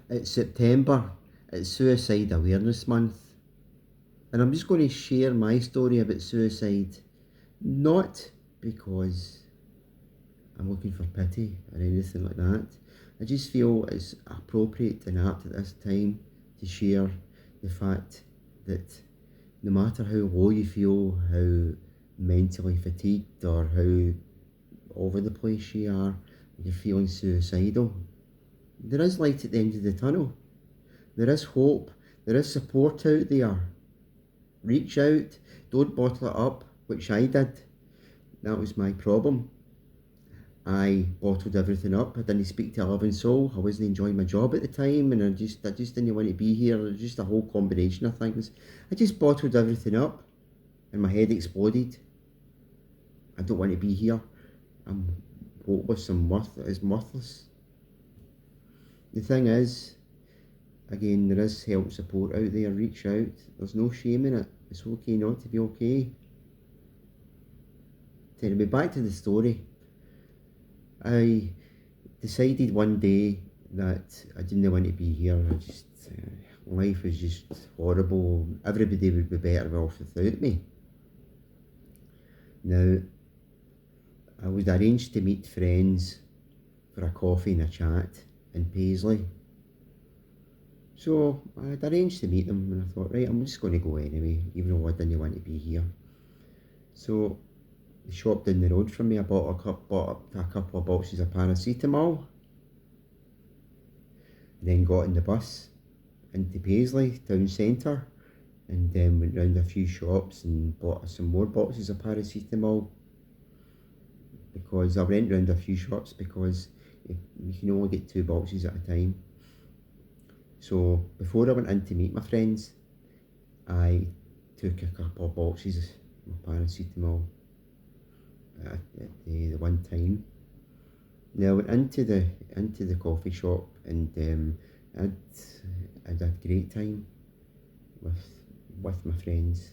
It's September, it's Suicide Awareness Month, and I'm just going to share my story about suicide, not because I'm looking for pity or anything like that. I just feel it's appropriate and apt at this time to share the fact that no matter how low you feel, how mentally fatigued, or how over the place you are, you're feeling suicidal, there is light at the end of the tunnel. There is hope. There is support out there. Reach out. Don't bottle it up, which I did. That was my problem. I bottled everything up. I didn't speak to a loving soul. I wasn't enjoying my job at the time, and I just didn't want to be here. Just a whole combination of things. I just bottled everything up, and my head exploded. I don't want to be here. I'm hopeless and worthless. The thing is, again, there is help support out there. Reach out. There's no shame in it. It's okay not to be okay. Anyway, back to the story. I decided one day that I didn't want to be here. Life was just horrible. Everybody would be better off without me. Now, I was arranged to meet friends for a coffee and a chat in Paisley. So I'd arranged to meet them, and I thought, right, I'm just going to go anyway, even though I didn't want to be here. So the shop down the road from me, I bought a couple of boxes of paracetamol, then got in the bus into Paisley town centre, and then went round a few shops and bought some more boxes of paracetamol, because I went round a few shops because you can only get 2 boxes at a time. So before I went in to meet my friends, I took a couple of boxes of paracetamol at the one time. Now I went into the coffee shop, and I'd had a great time with my friends.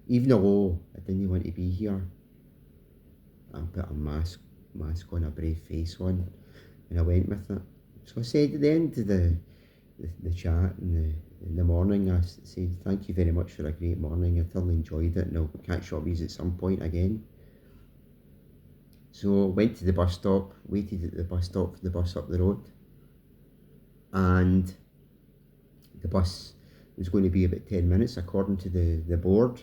Even though I didn't want to be here, I put a mask on, a brave face on, and I went with it. So I said at the end of the chat in the morning, I said thank you very much for a great morning. I thoroughly enjoyed it, and I'll catch up with you at some point again. So I went to the bus stop, waited at the bus stop for the bus up the road, and the bus was going to be about 10 minutes according to the board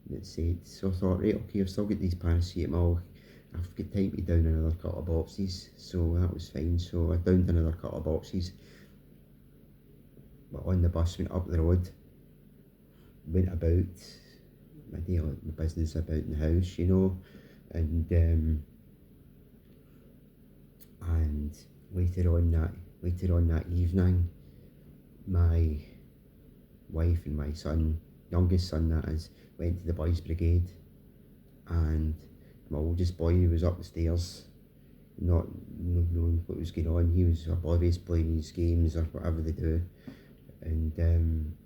that said. So I thought, right, okay, I've still got these paracetamol, I've got time to down another couple of boxes, so that was fine. So I downed another couple of boxes, but on the bus, went up the road, went about my daily business about in the house, and later on that evening, my wife and my son, youngest son that is, went to the boys' brigade, and my oldest boy, who was up the stairs, not knowing what was going on, he was oblivious, playing his games or whatever they do. And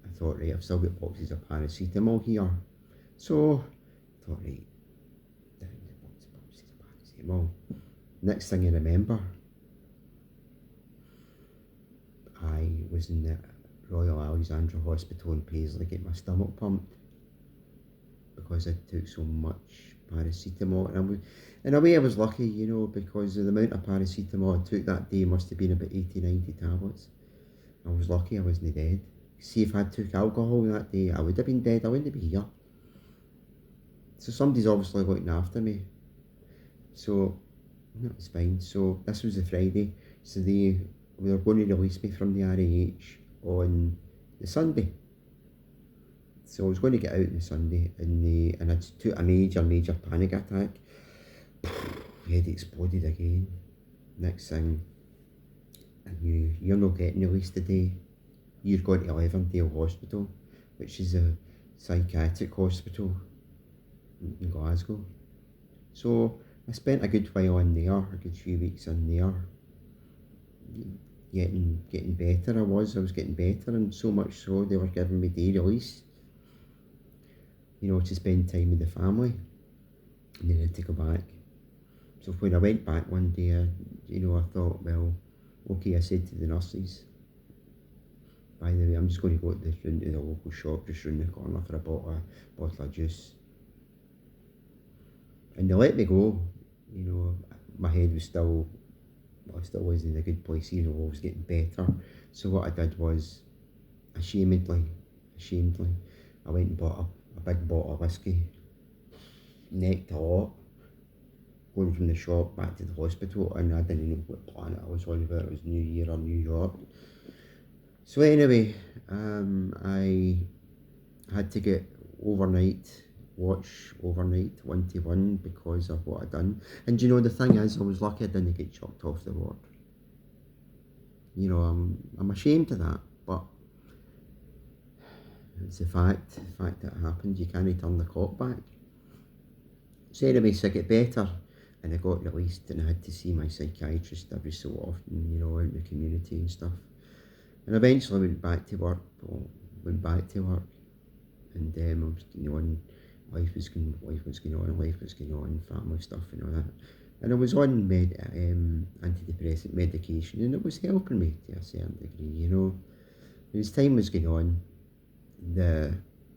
I thought, right, I've still got boxes of paracetamol here. So I thought, right, down the boxes of paracetamol. Next thing I remember, I was in the Royal Alexandra Hospital in Paisley getting my stomach pumped because I took so much paracetamol. And in a way I was lucky, because the amount of paracetamol I took that day must have been about 80-90 tablets. I was lucky I wasn't dead. See, if I took alcohol that day, I would have been dead. I wouldn't be here. So somebody's obviously looking after me. So that was fine. So this was a Friday. So they were going to release me from the RAH on the Sunday. So I was going to get out on the Sunday, and I took a major panic attack. Head exploded again. Next thing I knew, you're not getting released today. You're going to Leverdale Hospital, which is a psychiatric hospital in Glasgow. So I spent a good while in there, a good few weeks in there, getting better. I was getting better, and so much so they were giving me day release, to spend time with the family, and then I had to go back. So when I went back one day, I thought, well, okay, I said to the nurses, By the way, I'm just going to go into the local shop just round the corner for a bottle of juice. And they let me go. You know, my head was still, well, still wasn't in a good place, even though I was getting better. So what I did was, ashamedly, I went and bought a big bottle of whiskey, necked a lot, going from the shop back to the hospital, and I didn't know what planet I was on, whether it was New Year or New York. So anyway, I had to get watch overnight 1-1 because of what I'd done. And you know, the thing is, I was lucky I didn't get chucked off the ward. You know, I'm ashamed of that, but it's the fact that it happened. You can't turn the clock back. So anyway, so I get better and I got released, and I had to see my psychiatrist every so often, you know, out in the community and stuff. And eventually went back to work, and I was, you know, and life was going on, family stuff and all that. And I was on antidepressant medication, and it was helping me to a certain degree, you know. As time was going on, the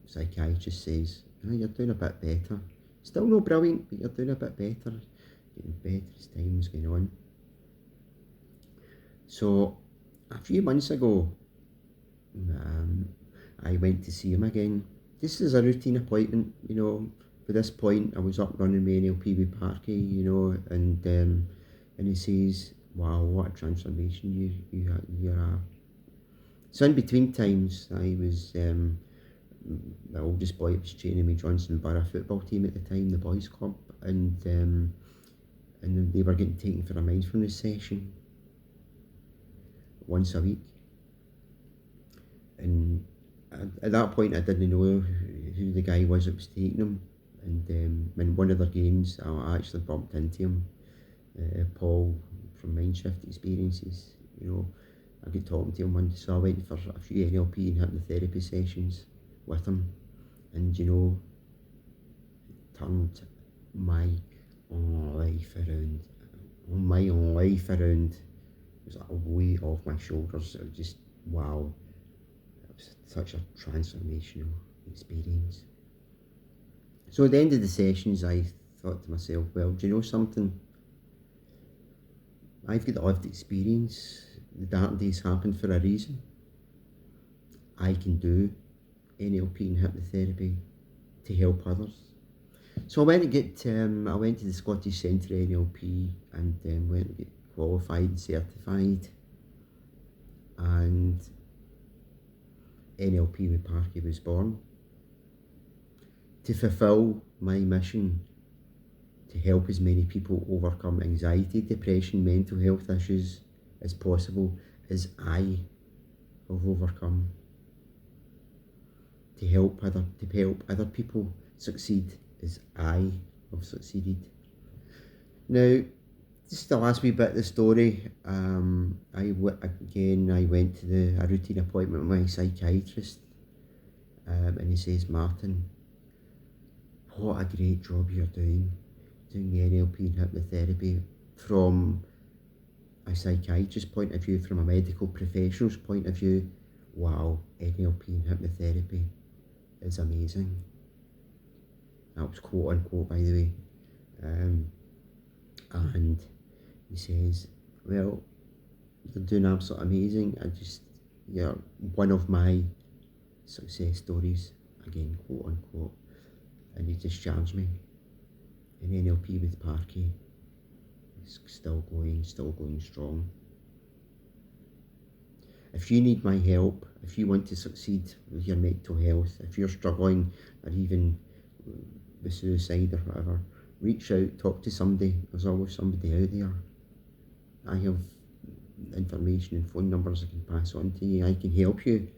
psychiatrist says, "Oh, you're doing a bit better. Still not brilliant, but you're doing a bit better. Getting better as time was going on." So a few months ago, I went to see him again. This is a routine appointment, you know. By this point, I was up running my NLP with Parky, you know, and he says, "Wow, what a transformation you are." So in between times, I was my oldest boy was training me Johnson Borough football team at the time, the boys club, and they were getting taken for a mindfulness session once a week. And at that point, I didn't know who the guy was that was taking them. And in one of their games, I actually bumped into him, Paul from Mindshift Experiences. You know, I got talking to him once, so I went for a few NLP and hypnotherapy sessions with him, and you know, it turned my life around. My life around. It was like a weight off my shoulders. It was just wow. It was such a transformational experience. So at the end of the sessions, I thought to myself, well, do you know something? I've got the lived experience. The dark days happened for a reason. I can do NLP and hypnotherapy to help others. So I went to the Scottish Centre NLP and went and get qualified and certified. And NLP with Parky was born to fulfil my mission to help as many people overcome anxiety, depression, mental health issues as possible as I have overcome, to help other people succeed as I have succeeded. Now, just the last wee bit of the story, I went to a routine appointment with my psychiatrist, and he says, "Martin, what a great job you're doing the NLP and hypnotherapy from a psychiatrist's point of view, from a medical professional's point of view. Wow, NLP and hypnotherapy is amazing." That was quote unquote, by the way. And he says, "Well, you're doing absolutely amazing. You're one of my success stories," again, quote unquote. And he discharged me. And NLP with Parky is still going strong. If you need my help, if you want to succeed with your mental health, if you're struggling or even with suicide or whatever, reach out, talk to somebody. There's always somebody out there. I have information and phone numbers I can pass on to you. I can help you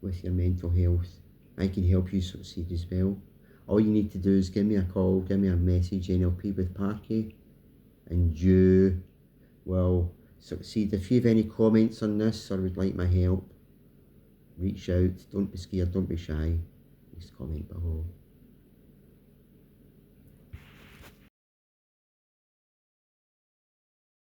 with your mental health. I can help you succeed as well. All you need to do is give me a call, give me a message, NLP with Parky, and you will succeed. If you have any comments on this or would like my help, reach out. Don't be scared, don't be shy. Just comment below.